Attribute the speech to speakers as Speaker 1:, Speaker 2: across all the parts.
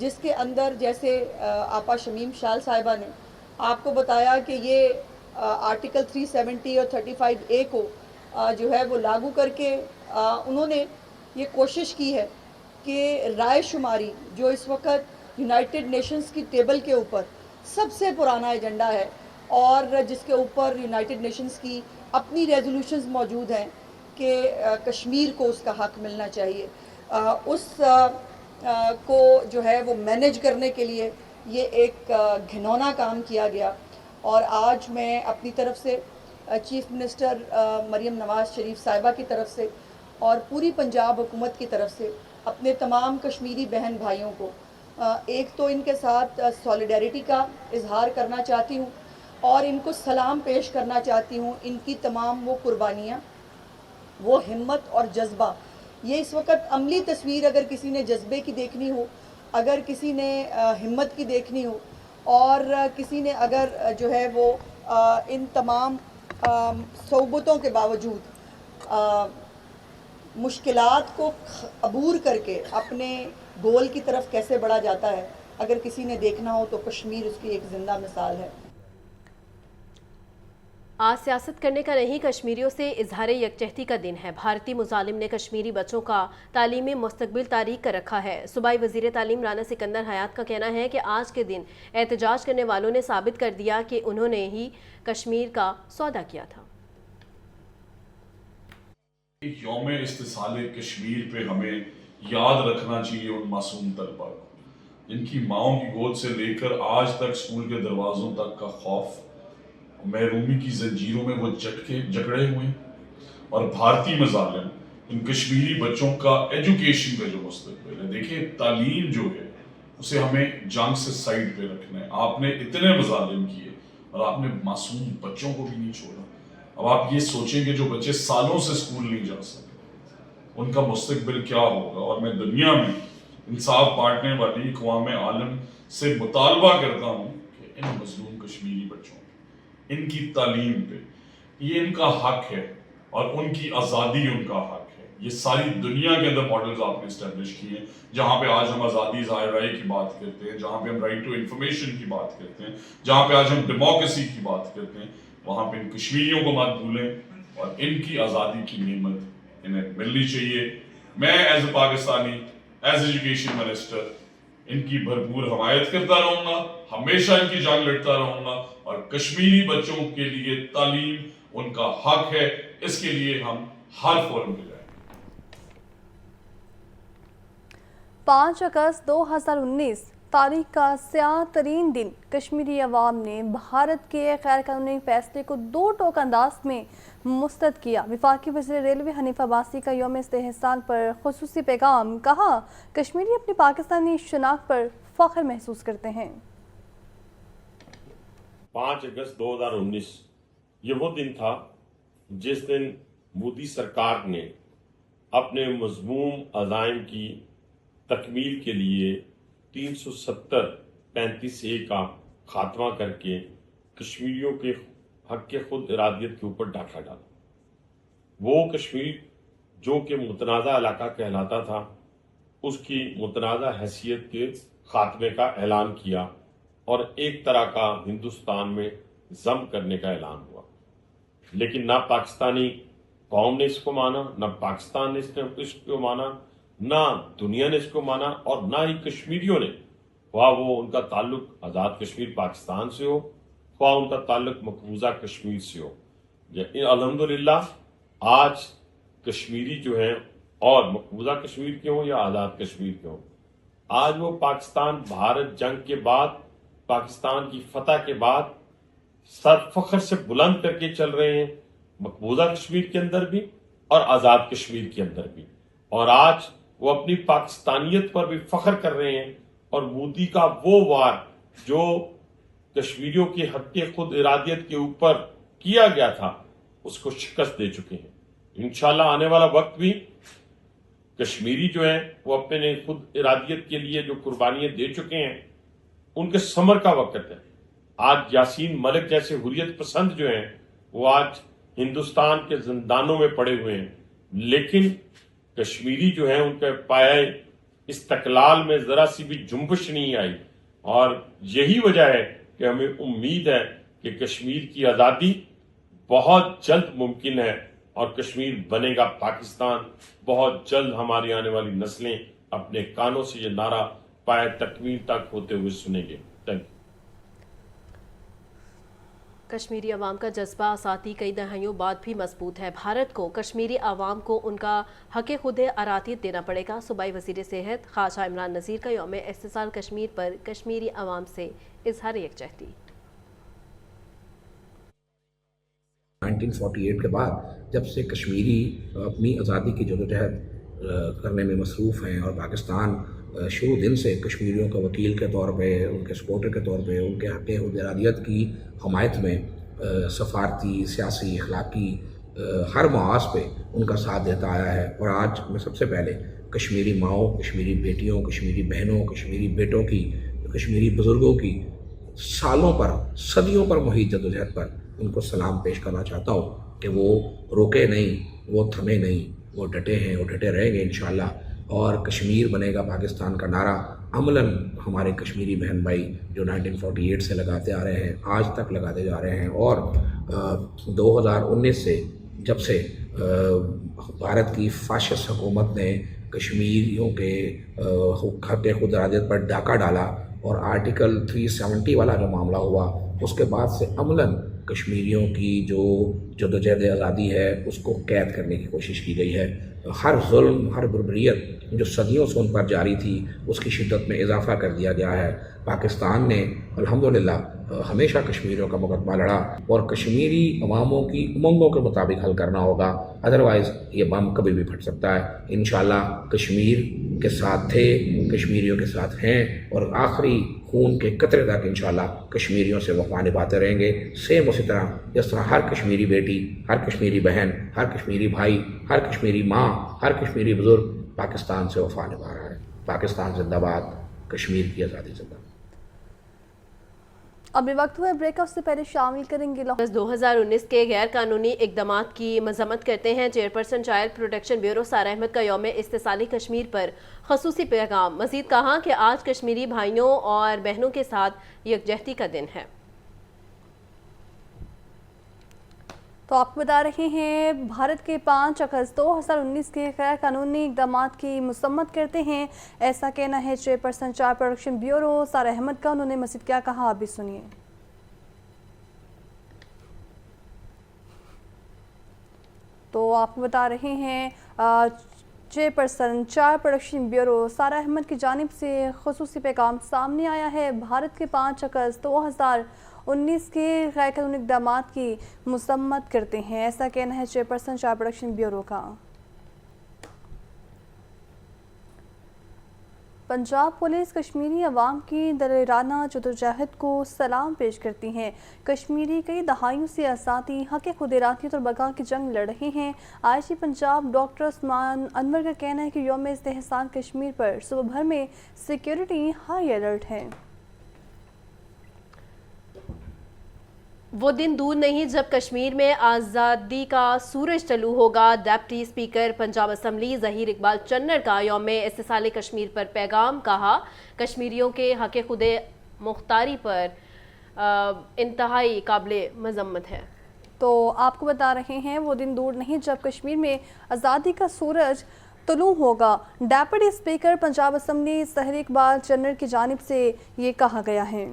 Speaker 1: جس کے اندر جیسے آپا شمیم شال صاحبہ نے آپ کو بتایا کہ یہ آرٹیکل 370 اور 35A کو جو ہے وہ لاگو کر کے انہوں نے یہ کوشش کی ہے کہ رائے شماری جو اس وقت یونائٹڈ نیشنز کی ٹیبل کے اوپر سب سے پرانا ایجنڈا ہے اور جس کے اوپر یونائٹڈ نیشنز کی اپنی ریزولوشنز موجود ہیں کہ کشمیر کو اس کا حق ملنا چاہیے، اس کو جو ہے وہ مینیج کرنے کے لیے یہ ایک گھنونا کام کیا گیا۔ اور آج میں اپنی طرف سے چیف منسٹر مریم نواز شریف صاحبہ کی طرف سے اور پوری پنجاب حکومت کی طرف سے اپنے تمام کشمیری بہن بھائیوں کو ایک تو ان کے ساتھ سولیڈیرٹی کا اظہار کرنا چاہتی ہوں اور ان کو سلام پیش کرنا چاہتی ہوں۔ ان کی تمام وہ قربانیاں، وہ ہمت اور جذبہ، یہ اس وقت عملی تصویر اگر کسی نے جذبے کی دیکھنی ہو، اگر کسی نے ہمت کی دیکھنی ہو اور کسی نے اگر جو ہے وہ ان تمام صعوبتوں کے باوجود مشکلات کو عبور کر کے اپنے گول کی طرف کیسے بڑھا جاتا ہے، اگر کسی نے دیکھنا ہو تو کشمیر اس کی ایک زندہ مثال ہے۔
Speaker 2: آج سیاست کرنے کا نہیں، کشمیریوں سے اظہار یکجہتی کا دن ہے۔ بھارتی مظالم نے کشمیری بچوں کا تعلیمی مستقبل تاریک کر رکھا ہے۔ صوبائی وزیر تعلیم رانا سکندر حیات کا کہنا ہے کہ آج کے دن احتجاج کرنے والوں نے ثابت کر دیا کہ انہوں نے ہی کشمیر کا سودا کیا تھا۔
Speaker 3: یوم استحصال کشمیر پہ ہمیں یاد رکھنا چاہیے ان معصوم طلباء کو، جن کی ماؤں کی گود سے لے کر آج تک اسکول کے دروازوں تک کا خوف، محرومی کی زنجیروں میں وہ جکڑے ہوئے ہیں، اور بھارتی مظالم ان کشمیری بچوں کا ایجوکیشن کا جو مستقبل ہے، دیکھیں تعلیم جو ہے اسے ہمیں جنگ سے سائڈ پہ رکھنا ہے۔ آپ نے اتنے مظالم کیے اور آپ نے معصوم بچوں کو بھی نہیں چھوڑا۔ اب آپ یہ سوچیں کہ جو بچے سالوں سے اسکول نہیں جا سکے ان کا مستقبل کیا ہوگا۔ اور میں دنیا میں انصاف بانٹنے والی اقوام عالم سے مطالبہ کرتا ہوں کہ ان مظلوم کشمیری بچوں ان کی تعلیم پہ، یہ ان کا حق ہے اور ان کی آزادی ان کا حق ہے۔ یہ ساری دنیا کے اندر ماڈلز آپ نے اسٹیبلش کیے ہیں، جہاں پہ آج ہم آزادی ظاہر رائے کی بات کرتے ہیں، جہاں پہ ہم رائٹ ٹو انفارمیشن کی بات کرتے ہیں، جہاں پہ آج ہم ڈیموکریسی کی بات کرتے ہیں، وہاں پہ ان کشمیریوں کو مت بھولیں اور ان کی آزادی کی نعمت انہیں ملنی چاہیے۔ میں as a Pakistani, as education minister ان کی بھرپور حمایت کرتا رہوں گا، ہمیشہ ان کی جنگ لڑتا رہوں گا، اور کشمیری بچوں کے لیے تعلیم ان کا حق ہے، اس کے لیے ہم ہر فورم پہ جائیں گے۔
Speaker 4: 5 اگست 2019 تاریخ کا سیاہ ترین دن، کشمیری عوام نے بھارت کے غیر قانونی فیصلے کو 2 ٹوک انداز میں مسترد کیا۔ وفاقی وزیر ریلوے حنیف عباسی کا یوم استحصال پر خصوصی پیغام، کہا کشمیری اپنی پاکستانی شناخت پر فخر محسوس کرتے ہیں۔
Speaker 5: 5 اگست 2019 یہ وہ دن تھا جس دن مودی سرکار نے اپنے مذموم عزائم کی تکمیل کے لیے 370-35A کا خاتمہ کر کے کشمیریوں کے حق کے خود ارادیت کے اوپر ڈاکہ ڈالا۔ وہ کشمیر جو کہ متنازع علاقہ کہلاتا تھا، اس کی متنازع حیثیت کے خاتمے کا اعلان کیا اور ایک طرح کا ہندوستان میں ضم کرنے کا اعلان ہوا۔ لیکن نہ پاکستانی قوم نے اس کو مانا، نہ پاکستان نے اس کو مانا، نہ دنیا نے اس کو مانا، اور نہ ہی کشمیریوں نے، خواہ وہ ان کا تعلق آزاد کشمیر پاکستان سے ہو، خواہ ان کا تعلق مقبوضہ کشمیر سے ہو۔ الحمدللہ آج کشمیری جو ہیں، اور مقبوضہ کشمیر کے ہوں یا آزاد کشمیر کے ہوں، آج وہ پاکستان بھارت جنگ کے بعد، پاکستان کی فتح کے بعد سر فخر سے بلند کر کے چل رہے ہیں، مقبوضہ کشمیر کے اندر بھی اور آزاد کشمیر کے اندر بھی۔ اور آج وہ اپنی پاکستانیت پر بھی فخر کر رہے ہیں، اور مودی کا وہ وار جو کشمیریوں کے حق خود ارادیت کے اوپر کیا گیا تھا، اس کو شکست دے چکے ہیں۔ انشاءاللہ آنے والا وقت بھی کشمیری جو ہیں وہ اپنے خود ارادیت کے لیے جو قربانیاں دے چکے ہیں، ان کے ثمر کا وقت ہے۔ آج یاسین ملک جیسے حریت پسند جو ہیں وہ آج ہندوستان کے زندانوں میں پڑے ہوئے ہیں، لیکن کشمیری جو ہیں ان کا پایہ استقلال میں ذرا سی بھی جنبش نہیں آئی، اور یہی وجہ ہے کہ ہمیں امید ہے کہ کشمیر کی آزادی بہت جلد ممکن ہے اور کشمیر بنے گا پاکستان۔ بہت جلد ہماری آنے والی نسلیں اپنے کانوں سے یہ نعرہ پائے تکمیل تک ہوتے ہوئے سنیں گے۔ Thank you.
Speaker 2: کشمیری عوام کا جذبہ آزادی کئی دہائیوں بعد بھی مضبوط ہے۔ بھارت کو کشمیری عوام کو ان کا حق خود ارادیت دینا پڑے گا۔ صوبائی وزیر صحت خواجہ عمران نذیر کا یوم استحصال کشمیر پر کشمیری عوام سے اظہار یکجہتی۔
Speaker 6: 1948 کے بعد جب سے کشمیری اپنی آزادی کی جدوجہد کرنے میں مصروف ہیں، اور پاکستان شروع دن سے کشمیریوں کا وکیل کے طور پہ، ان کے سپورٹر کے طور پہ، ان کے حق خود ارادیت کی حمایت میں سفارتی، سیاسی، اخلاقی ہر محاذ پہ ان کا ساتھ دیتا آیا ہے۔ اور آج میں سب سے پہلے کشمیری ماؤں، کشمیری بیٹیوں، کشمیری بہنوں، کشمیری بیٹوں کی، کشمیری بزرگوں کی سالوں پر، صدیوں پر محیط جدوجہد پر ان کو سلام پیش کرنا چاہتا ہوں کہ وہ رکے نہیں، وہ تھمے نہیں، وہ ڈٹے ہیں، وہ ڈٹے رہیں گے انشاءاللہ۔ اور کشمیر بنے گا پاکستان کا نعرہ عملاً ہمارے کشمیری بہن بھائی جو 1948 سے لگاتے آ رہے ہیں، آج تک لگاتے جا رہے ہیں، اور 2019 سے جب سے بھارت کی فاشسٹ حکومت نے کشمیریوں کے حق خود ارادیت پر ڈاکہ ڈالا اور آرٹیکل 370 والا جو معاملہ ہوا، اس کے بعد سے عملاً کشمیریوں کی جو جدوجہد آزادی ہے اس کو قید کرنے کی کوشش کی گئی ہے۔ ہر ظلم، ہر بربریت جو صدیوں سے ان پر جاری تھی، اس کی شدت میں اضافہ کر دیا گیا ہے۔ پاکستان نے الحمدللہ ہمیشہ کشمیریوں کا مقدمہ لڑا، اور کشمیری عواموں کی امنگوں کے مطابق حل کرنا ہوگا، ادروائز یہ بم کبھی بھی پھٹ سکتا ہے۔ انشاءاللہ کشمیر کے ساتھ تھے، کشمیریوں کے ساتھ ہیں، اور آخری خون کے قطرے تک انشاءاللہ کشمیریوں سے وفا نبھاتے رہیں گے۔ سیم اسی طرح جس طرح ہر کشمیری بیٹی، ہر کشمیری بہن، ہر کشمیری بھائی، ہر کشمیری ماں، ہر کشمیری بزرگ پاکستان سے وفا نبھا رہا ہے۔ پاکستان زندہ باد، کشمیر کی آزادی زندہ باد۔
Speaker 4: اب یہ وقت ہوا ہے بریک اپ سے پہلے شامل کریں گے
Speaker 2: 2019 کے غیر قانونی اقدامات کی مذمت کرتے ہیں chairperson child protection bureau Sarah Ahmed کا یوم استحصالی کشمیر پر خصوصی پیغام۔ مزید کہا کہ آج کشمیری بھائیوں اور بہنوں کے ساتھ یکجہتی کا دن ہے۔
Speaker 4: تو آپ کو بتا رہے ہیں بھارت کے 5 اگست 2019 کے غیر قانونی اقدامات کی مذمت کرتے ہیں، ایسا کہنا ہے chairperson child protection bureau Sarah Ahmed کا۔ انہوں نے مزید کیا کہا، آپ بھی سنیے۔ تو آپ کو بتا رہے ہیں chairperson child protection bureau Sarah Ahmed کی جانب سے خصوصی پیغام سامنے آیا ہے۔ بھارت کے 5 اگست 2019 کے غیر قانونی اقدامات کی مذمت کرتے ہیں، ایسا کہنا ہے چیئرپرسن چائلڈ پروٹیکشن بیورو کا۔ پنجاب پولیس کشمیری عوام کی دلیرانہ جدوجہد کو سلام پیش کرتی ہیں۔ کشمیری کئی دہائیوں سے آزادی، حق خود ارادیت اور بقا کی جنگ لڑ رہے ہیں۔ آئی جی پنجاب ڈاکٹر عثمان انور کا کہنا ہے کہ یوم استحصال کشمیر پر صوبہ بھر میں سیکیورٹی ہائی الرٹ ہے۔
Speaker 2: وہ دن دور نہیں جب کشمیر میں آزادی کا سورج طلوع ہوگا۔ Deputy speaker Punjab assembly Zaheer Iqbal Channar کا یوم استحصال کشمیر پر پیغام۔ کہا کشمیریوں کے حق خود مختاری پر انتہائی قابل مذمت ہے۔
Speaker 4: تو آپ کو بتا رہے ہیں وہ دن دور نہیں جب کشمیر میں آزادی کا سورج طلوع ہوگا۔ Deputy speaker Punjab assembly Zaheer Iqbal Channar کی جانب سے یہ کہا گیا ہے۔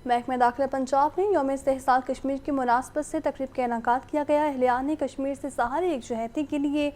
Speaker 4: محکمہ داخلہ پنجاب میں یوم استحصال کشمیر کی مناسبت سے تقریب کا انعقاد کیا گیا۔ اہلیان کشمیر سے سہاری یکجہتی کے لیے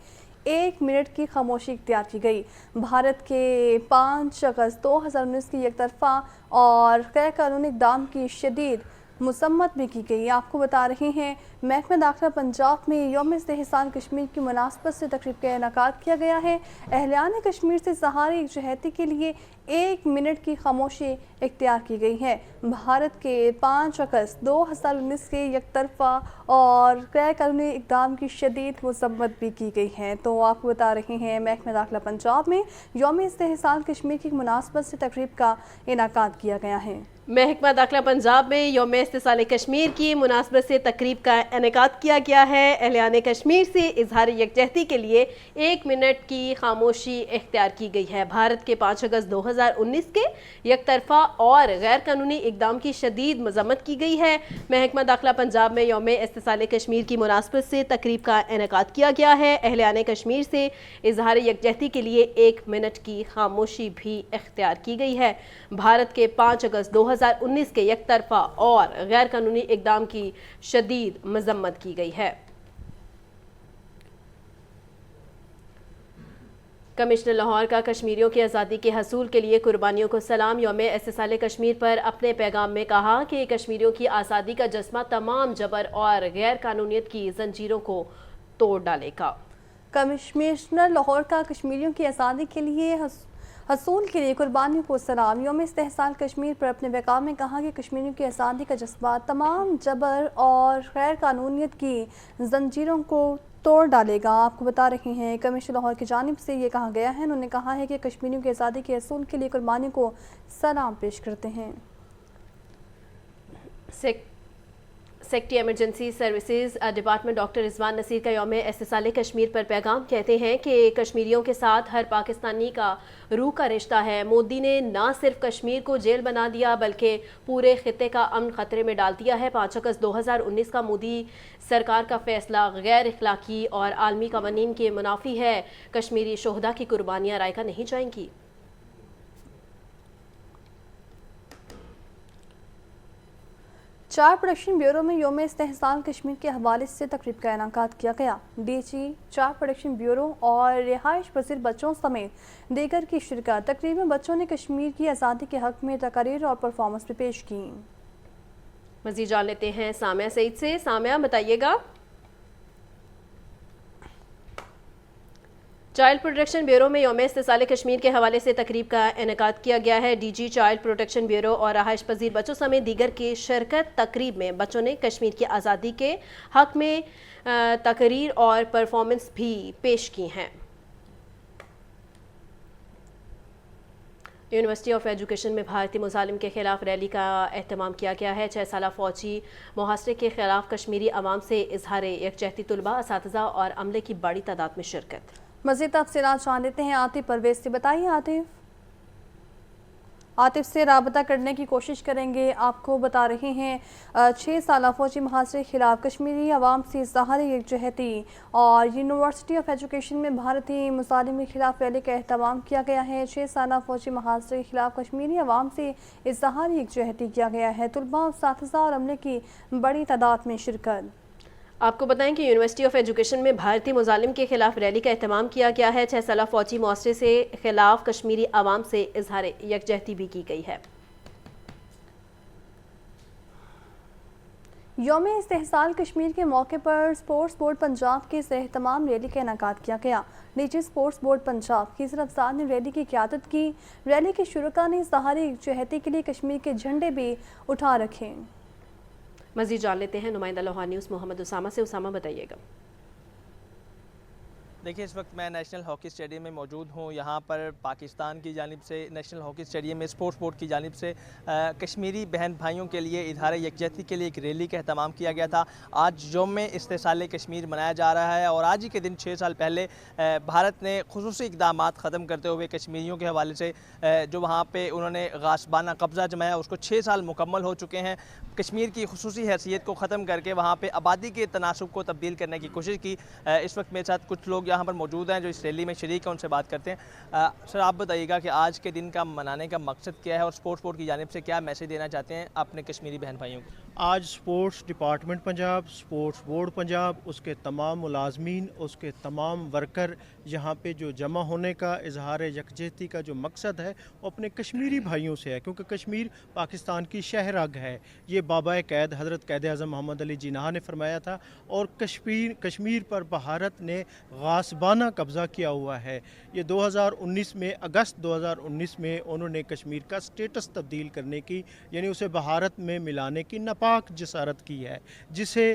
Speaker 4: 1 منٹ کی خاموشی اختیار کی گئی۔ بھارت کے 5 اگست 2019 کی یک طرفہ اور غیر قانونی اقدام کی شدید مذمت بھی کی گئی۔ آپ کو بتا رہے ہیں محکمہ داخلہ پنجاب میں یوم استحصال کشمیر کی مناسبت سے تقریب کا انعقاد کیا گیا ہے۔ اہلیان کشمیر سے سہاری یکجہتی کے لیے 1 منٹ کی خاموشی اختیار کی گئی ہے۔ بھارت کے 5 اگست 2019 کے یک طرفہ اور غیر قانونی اقدام کی شدید مذمت بھی کی گئی ہے۔ تو آپ کو بتا رہے ہیں محکمہ داخلہ پنجاب میں یوم استحصال کشمیر کی مناسبت سے تقریب کا انعقاد کیا گیا ہے۔
Speaker 2: محکمہ داخلہ پنجاب میں یوم استحصال کشمیر کی مناسبت سے تقریب کا انعقاد کیا گیا ہے۔ اہلیان کشمیر سے اظہار یکجہتی کے لیے 1 منٹ کی خاموشی اختیار کی گئی ہے۔ بھارت کے 5 اگست 2019 کے یک طرفہ اور غیر قانونی اقدام کی شدید مذمت کی گئی ہے۔ محکمہ داخلہ پنجاب میں یوم استحصال کشمیر کی مناسبت سے تقریب کا انعقاد کیا گیا ہے۔ اہلیان کشمیر سے اظہار یکجہتی کے لیے 1 منٹ کی خاموشی بھی اختیار کی گئی ہے۔ بھارت کے 5 اگست 2019 کے یک طرفہ اور غیر قانونی اقدام کی شدید مذمت کی گئی ہے۔ کمشنر لاہور کا کشمیریوں کی آزادی کے حصول کے لیے قربانیوں کو سلام یوم استحصال کشمیر پر اپنے پیغام میں کہا کہ کشمیریوں کی آزادی کا جذبہ تمام جبر اور غیر قانونیت کی زنجیروں کو توڑ ڈالے گا۔
Speaker 4: کمشنر لاہور کا کشمیریوں کی آزادی کے لیے حصول کے لیے قربانیوں کو سلام یوم استحصال کشمیر پر اپنے پیغام میں کہا کہ کشمیریوں کی آزادی کا جذبہ تمام جبر اور غیر قانونیت کی زنجیروں کو توڑ ڈالے گا۔ آپ کو بتا رہے ہیں کمشنر لاہور کی جانب سے یہ کہا گیا ہے۔ انہوں نے کہا ہے کہ کشمیریوں کی آزادی کے حصول کے لیے قربانیوں کو سلام پیش کرتے ہیں۔
Speaker 2: Secretary emergency services department doctor Rizwan Naseer کا یوم استحصال کشمیر پر پیغام کہتے ہیں کہ کشمیریوں کے ساتھ ہر پاکستانی کا روح کا رشتہ ہے۔ مودی نے نہ صرف کشمیر کو جیل بنا دیا بلکہ پورے خطے کا امن خطرے میں ڈال دیا ہے۔ 5 اگست 2019 کا مودی سرکار کا فیصلہ غیر اخلاقی اور عالمی قوانین کے منافی ہے۔ کشمیری شہداء کی قربانیاں رائگاں نہیں جائیں گی۔
Speaker 4: چار پروڈکشن بیورو میں یوم استحصال کشمیر کے حوالے سے تقریب کا انعقاد کیا گیا۔ ڈی جی چار پروڈکشن بیورو اور رہائش پذیر بچوں سمیت دیگر کی شرکت۔ تقریب میں بچوں نے کشمیر کی آزادی کے حق میں تقاریر اور پرفارمنس بھی پیش کی۔
Speaker 2: مزید جان لیتے ہیں سامعہ سعید سے۔ سامعہ بتائیے گا، چائلڈ پروٹیکشن بیورو میں یوم استحصال کشمیر کے حوالے سے تقریب کا انعقاد کیا گیا ہے۔ D G child protection bureau اور رہائش پذیر بچوں سمیت دیگر کی شرکت۔ تقریب میں بچوں نے کشمیر کی آزادی کے حق میں تقریر اور پرفارمنس بھی پیش کی ہیں۔ یونیورسٹی آف ایجوکیشن میں بھارتی مظالم کے خلاف ریلی کا اہتمام کیا گیا ہے۔ 6 سالہ فوجی محاصرے کے خلاف کشمیری عوام سے اظہار یکجہتی، طلباء، اساتذہ اور عملے کی بڑی تعداد میں شرکت۔
Speaker 4: مزید تفصیلات جان لیتے ہیں عاطف پرویز سے۔ بتائیے عاطف سے رابطہ کرنے کی کوشش کریں گے۔ آپ کو بتا رہے ہیں 6 سالہ فوجی محاصرے کے خلاف کشمیری عوام سے اظہار یکجہتی اور یونیورسٹی آف ایجوکیشن میں بھارتی مظالم کے خلاف ریلی کا اہتمام کیا گیا ہے۔ 6 سالہ فوجی محاصرے کے خلاف کشمیری عوام سے اظہار یکجہتی کیا گیا ہے۔ طلباء، اساتذہ اور عملے کی بڑی تعداد میں شرکت۔
Speaker 2: آپ کو بتائیں کہ یونیورسٹی آف ایجوکیشن میں بھارتی مظالم کے خلاف ریلی کا اہتمام کیا گیا ہے۔ 6 سالہ فوجی محاصرے سے خلاف کشمیری عوام سے اظہار یکجہتی بھی کی گئی ہے۔
Speaker 4: یوم استحصال کشمیر کے موقع پر اسپورٹس بورڈ پنجاب کے زیر اہتمام ریلی کا انعقاد کیا گیا۔ نجی اسپورٹس بورڈ پنجاب کی افسر نے ریلی کی قیادت کی۔ ریلی کے شرکاء نے اظہار یکجہتی کے لیے کشمیر کے جھنڈے بھی اٹھا رکھے۔
Speaker 2: مزید جان لیتے ہیں نمائندہ لاہور نیوز محمد اسامہ سے۔ اسامہ بتائیے گا۔
Speaker 7: دیکھیے، اس وقت میں نیشنل ہاکی اسٹیڈیم میں موجود ہوں۔ یہاں پر پاکستان کی جانب سے نیشنل ہاکی اسٹیڈیم میں اسپورٹس بورڈ کی جانب سے کشمیری بہن بھائیوں کے لیے اظہار یکجہتی کے لیے ایک ریلی کا اہتمام کیا گیا تھا۔ آج یوم استحصال کشمیر منایا جا رہا ہے اور آج ہی کے دن 6 سال پہلے بھارت نے خصوصی اقدامات ختم کرتے ہوئے کشمیریوں کے حوالے سے جو وہاں پہ انہوں نے غاصبانہ قبضہ جمایا، اس کو 6 سال مکمل ہو چکے ہیں۔ کشمیر کی خصوصی حیثیت کو ختم کر کے وہاں پہ آبادی کے تناسب کو تبدیل کرنے کی کوشش کی۔ اس وقت میرے ساتھ کچھ لوگ یہاں پر موجود ہیں جو اس ریلی میں شریک ہیں، ان سے بات کرتے ہیں۔ سر، آپ بتائیے گا کہ آج کے دن کا منانے کا مقصد کیا ہے اور اسپورٹس بورڈ کی جانب سے کیا میسیج دینا چاہتے ہیں اپنے کشمیری بہن بھائیوں کو؟
Speaker 8: آج sports department Punjab, sports board Punjab, اس کے تمام ملازمین، اس کے تمام ورکر یہاں پہ جو جمع ہونے کا اظہار یکجہتی کا جو مقصد ہے وہ اپنے کشمیری بھائیوں سے ہے، کیونکہ کشمیر پاکستان کی شہ رگ ہے۔ یہ بابا قید حضرت قائد اعظم محمد علی جناح نے فرمایا تھا اور کشمیر پر بھارت نے غاصبانہ قبضہ کیا ہوا ہے۔ یہ 2019 میں اگست 2019 میں انہوں نے کشمیر کا سٹیٹس تبدیل کرنے کی، یعنی اسے بھارت میں ملانے کی ناپاک جسارت کی ہے، جسے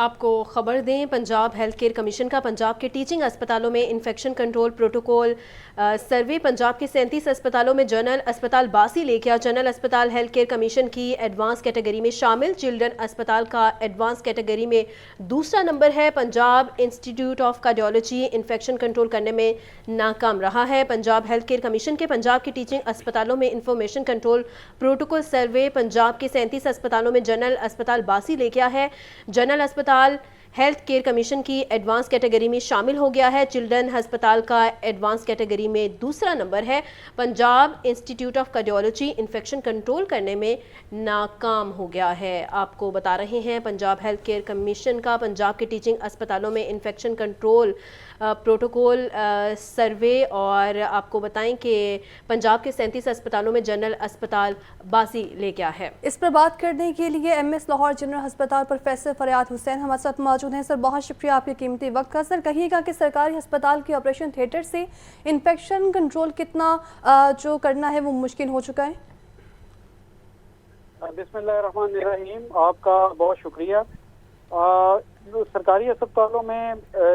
Speaker 2: آپ کو خبر دیں، پنجاب ہیلتھ کیئر کمیشن کا پنجاب کے ٹیچنگ اسپتالوں میں infection control protocol survey Punjab کے 37 اسپتالوں میں جنرل اسپتال باسی لے گیا۔ جنرل اسپتال ہیلتھ کیئر کمیشن کی ایڈوانس کیٹیگری میں شامل، چلڈرن اسپتال کا ایڈوانس کیٹیگری میں دوسرا نمبر ہے۔ Punjab institute of cardiology infection control کرنے میں ناکام رہا ہے۔ پنجاب ہیلتھ کیئر کمیشن کے پنجاب کے ٹیچنگ اسپتالوں میں information control protocol survey Punjab کے 37 اسپتالوں میں جنرل اسپتال باسی لے گیا ہے۔ جنرل اسپتال ہیلتھ کیئر کمیشن کی ایڈوانس کیٹیگری میں شامل ہو گیا ہے۔ چلڈرن ہسپتال کا ایڈوانس کیٹیگری میں دوسرا نمبر ہے۔ Punjab institute of cardiology infection control کرنے میں ناکام ہو گیا ہے۔ آپ کو بتا رہے ہیں پنجاب ہیلتھ کیئر کمیشن کا پنجاب کے ٹیچنگ اسپتالوں میں انفیکشن کنٹرول پروٹوکول سروے، اور آپ کو بتائیں کہ پنجاب کے 37 اسپتالوں میں جنرل اسپتال باسی لے گیا ہے۔
Speaker 4: اس پر بات کرنے کے لیے MS لاہور جنرل ہسپتال پروفیسر فریاد حسین ہمارے ساتھ موجود ہیں۔ سر بہت شکریہ آپ کے قیمتی وقت کا۔ سر کہیے گا کہ سرکاری ہسپتال کے آپریشن تھیٹر سے انفیکشن کنٹرول کتنا جو کرنا ہے وہ مشکل ہو چکا ہے؟
Speaker 9: بسم اللہ الرحمن الرحیم، آپ کا بہت شکریہ۔ سرکاری اسپتالوں میں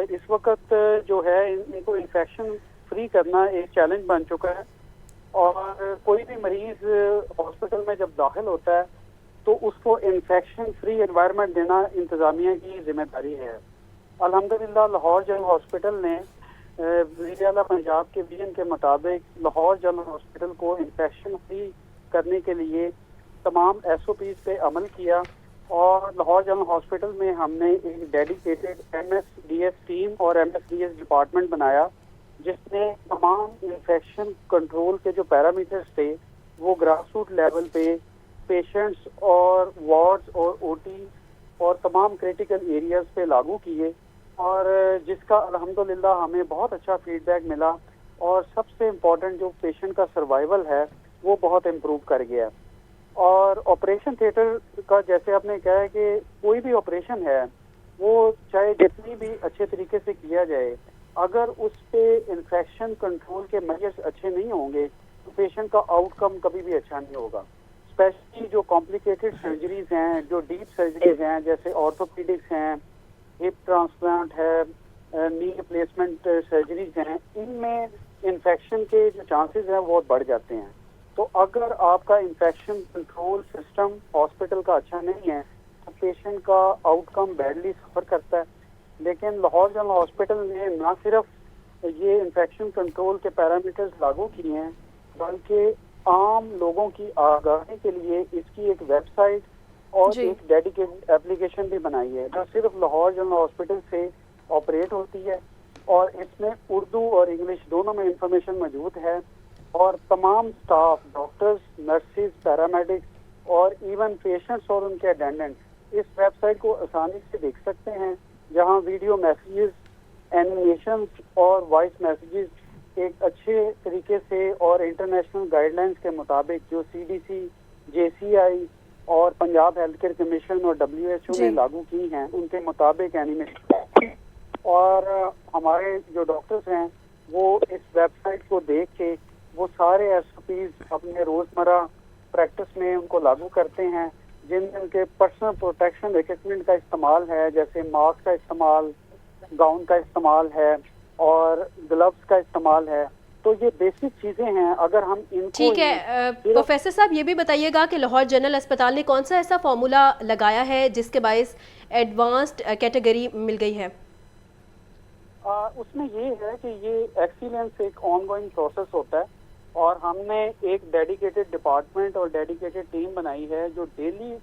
Speaker 9: اس وقت جو ہے ان کو انفیکشن فری کرنا ایک چیلنج بن چکا ہے، اور کوئی بھی مریض ہاسپٹل میں جب داخل ہوتا ہے تو اس کو انفیکشن فری انوائرمنٹ دینا انتظامیہ کی ذمہ داری ہے۔ الحمدللہ لاہور جنرل ہاسپٹل نے وزیر اعلیٰ پنجاب کے ویژن کے مطابق لاہور جنرل ہاسپٹل کو انفیکشن فری کرنے کے لیے تمام SOPs پہ عمل کیا، اور لاہور جنرل ہاسپٹل میں ہم نے ایک ڈیڈیکیٹڈ MSDS ٹیم اور MSDS ڈپارٹمنٹ بنایا، جس نے تمام انفیکشن کنٹرول کے جو پیرامیٹرز تھے وہ گراس روٹ لیول پہ پیشنٹس اور وارڈز اور OT اور تمام کریٹیکل ایریاز پہ لاگو کیے، اور جس کا الحمدللہ ہمیں بہت اچھا فیڈ بیک ملا، اور سب سے امپورٹنٹ جو پیشنٹ کا سروائیول ہے وہ بہت امپروو کر گیا۔ اور آپریشن تھیٹر کا جیسے آپ نے کہا ہے کہ کوئی بھی آپریشن ہے وہ چاہے جتنی بھی اچھے طریقے سے کیا جائے، اگر اس پہ انفیکشن کنٹرول کے میجرز اچھے نہیں ہوں گے تو پیشنٹ کا آؤٹ کم کبھی بھی اچھا نہیں ہوگا۔ اسپیشلی جو کمپلیکیٹڈ سرجریز ہیں، جو ڈیپ سرجریز ہیں، جیسے آرتھوپیڈکس ہیں، ہپ ٹرانسپلانٹ ہے، نی ریپلیسمنٹ سرجریز ہیں، ان میں انفیکشن کے جو چانسز ہیں بہت بڑھ جاتے ہیں۔ تو اگر آپ کا انفیکشن کنٹرول سسٹم ہاسپٹل کا اچھا نہیں ہے تو پیشنٹ کا آؤٹ کم بیڈلی سفر کرتا ہے۔ لیکن لاہور جنرل ہاسپٹل نے نہ صرف یہ انفیکشن کنٹرول کے پیرامیٹرز لاگو کیے ہیں، بلکہ عام لوگوں کی آگاہی کے لیے اس کی ایک ویب سائٹ اور ایک ڈیڈیکیٹڈ اپلیکیشن بھی بنائی ہے، جو صرف لاہور جنرل ہاسپٹل سے آپریٹ ہوتی ہے، اور اس میں اردو اور انگلش دونوں میں انفارمیشن موجود ہے، اور تمام سٹاف، ڈاکٹرز، نرسز، پیرامیڈکس اور ایون پیشنٹس اور ان کے اٹینڈنٹ اس ویب سائٹ کو آسانی سے دیکھ سکتے ہیں، جہاں ویڈیو میسیجز، اینیمیشنز اور وائس میسیجز ایک اچھے طریقے سے اور انٹرنیشنل گائیڈ لائنز کے مطابق جو CDC، JCI اور پنجاب ہیلتھ کیئر کمیشن اور WHO نے لاگو کی ہیں ان کے مطابق اینیمیشن، اور ہمارے جو ڈاکٹرز ہیں وہ اس ویب سائٹ کو دیکھ کے وہ سارے SOPs اپنے روزمرہ پریکٹس میں ان کو لاگو کرتے ہیں، جن میں ان کے پرسنل پروٹیکشن ایکوپمنٹ کا استعمال ہے، جیسے ماسک کا استعمال، گاؤن کا استعمال ہے اور گلوز کا استعمال ہے۔ تو یہ بیسک چیزیں ہیں، اگر ہم ان کو
Speaker 2: ٹھیک ہے پروفیسر صاحب، یہ بھی بتائیے گا کہ لاہور جنرل اسپتال نے کون سا ایسا فارمولا لگایا ہے جس کے باعث ایڈوانسڈ کیٹیگری مل گئی ہے؟
Speaker 9: اس میں یہ ہے کہ یہ ایکسیلنس ایک آن گوئنگ پروسیس ہوتا ہے، اور ہم نے ایک ڈیڈیکیٹڈ ڈپارٹمنٹ اور ڈیڈیکیٹڈ ٹیم بنائی ہے جو ڈیلی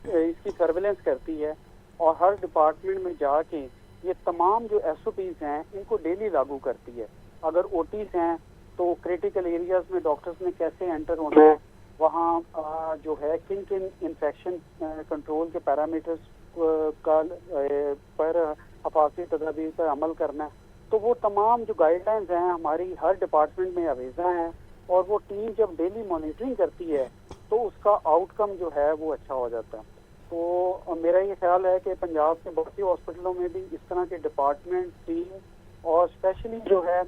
Speaker 9: اس کی سرویلنس کرتی ہے، اور ہر ڈپارٹمنٹ میں جا کے یہ تمام جو SOPs ہیں ان کو ڈیلی لاگو کرتی ہے۔ اگر OTs ہیں تو کریٹیکل ایریاز میں ڈاکٹرز نے کیسے انٹر ہونا ہے، وہاں جو ہے کن کن انفیکشن کنٹرول کے پیرامیٹرز کا پر حفاظتی تدابیر پر عمل کرنا ہے، تو وہ تمام جو گائیڈ لائنز ہیں ہماری ہر ڈپارٹمنٹ میں اویزہ ہیں، اور وہ ٹیم جب ڈیلی مانیٹرنگ کرتی ہے تو اس کا آؤٹ کم جو ہے وہ اچھا ہو جاتا ہے۔ تو میرا یہ خیال ہے کہ پنجاب کے بہت سی ہاسپٹلوں میں بھی اس طرح کے ڈپارٹمنٹ، ٹیم، اور اسپیشلی جو ہے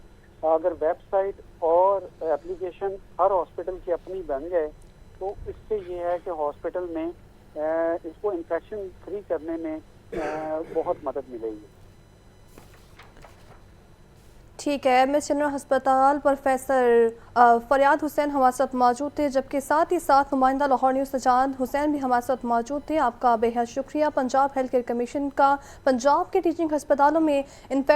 Speaker 9: اگر ویب سائٹ اور اپلیکیشن ہر ہاسپٹل کی اپنی بن جائے تو اس سے یہ ہے کہ ہاسپٹل میں اس کو انفیکشن فری کرنے میں بہت مدد ملے گی.
Speaker 4: ٹھیک ہے. ایم ایس جنرل ہسپتال پروفیسر فریاد حسین ہمارے ساتھ موجود تھے، جبکہ ساتھ ہی ساتھ نمائندہ لاہور نیوز سجاد حسین بھی ہمارے ساتھ موجود تھے. آپ کا بے حد شکریہ. پنجاب ہیلتھ کیئر کمیشن کا پنجاب کے ٹیچنگ ہسپتالوں میں